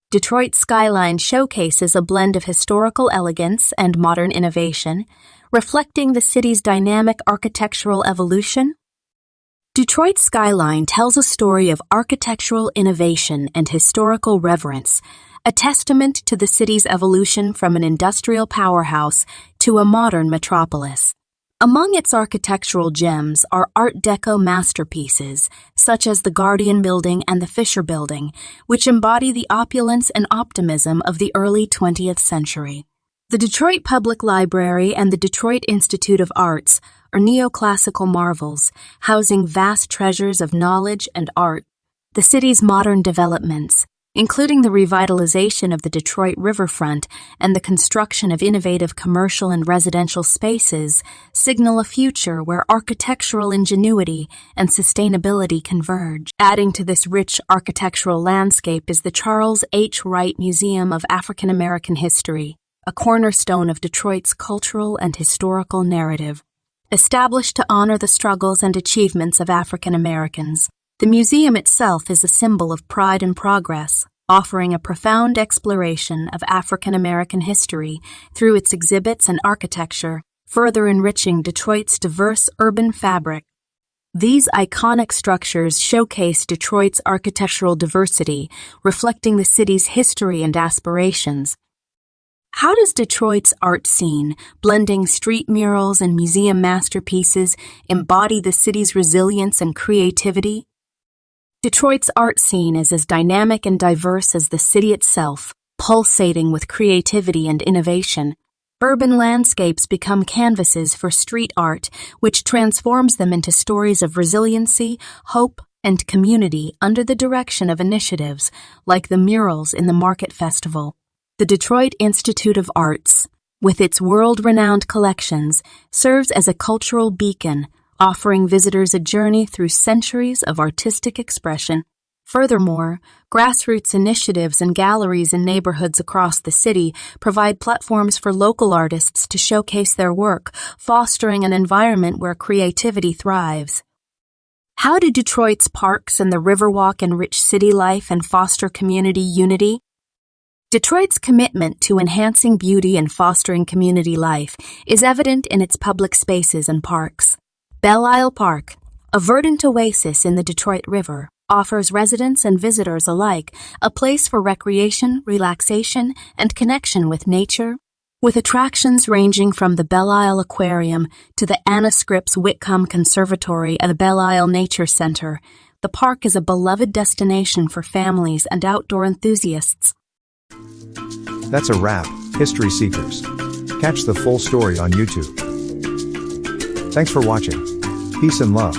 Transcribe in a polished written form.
Detroit's skyline showcases a blend of historical elegance and modern innovation, reflecting the city's dynamic architectural evolution. Detroit's skyline tells a story of architectural innovation and historical reverence, a testament to the city's evolution from an industrial powerhouse to a modern metropolis. Among its architectural gems are Art Deco masterpieces, such as the Guardian Building and the Fisher Building, which embody the opulence and optimism of the early 20th century. The Detroit Public Library and the Detroit Institute of Arts are neoclassical marvels, housing vast treasures of knowledge and art. The city's modern developments, including the revitalization of the Detroit riverfront and the construction of innovative commercial and residential spaces, signal a future where architectural ingenuity and sustainability converge. Adding to this rich architectural landscape is the Charles H. Wright Museum of African American History, a cornerstone of Detroit's cultural and historical narrative. Established to honor the struggles and achievements of African Americans, the museum itself is a symbol of pride and progress, offering a profound exploration of African American history through its exhibits and architecture, further enriching Detroit's diverse urban fabric. These iconic structures showcase Detroit's architectural diversity, reflecting the city's history and aspirations. How does Detroit's art scene, blending street murals and museum masterpieces, embody the city's resilience and creativity? Detroit's art scene is as dynamic and diverse as the city itself, pulsating with creativity and innovation. Urban landscapes become canvases for street art, which transforms them into stories of resiliency, hope, and community under the direction of initiatives like the murals in the Market Festival. The Detroit Institute of Arts, with its world-renowned collections, serves as a cultural beacon, offering visitors a journey through centuries of artistic expression. Furthermore, grassroots initiatives and galleries in neighborhoods across the city provide platforms for local artists to showcase their work, fostering an environment where creativity thrives. How do Detroit's parks and the Riverwalk enrich city life and foster community unity? Detroit's commitment to enhancing beauty and fostering community life is evident in its public spaces and parks. Belle Isle Park, a verdant oasis in the Detroit River, offers residents and visitors alike a place for recreation, relaxation, and connection with nature. With attractions ranging from the Belle Isle Aquarium to the Anna Scripps Whitcomb Conservatory and the Belle Isle Nature Center, the park is a beloved destination for families and outdoor enthusiasts. That's a wrap, History Seekers. Catch the full story on YouTube. Thanks for watching. Peace and love.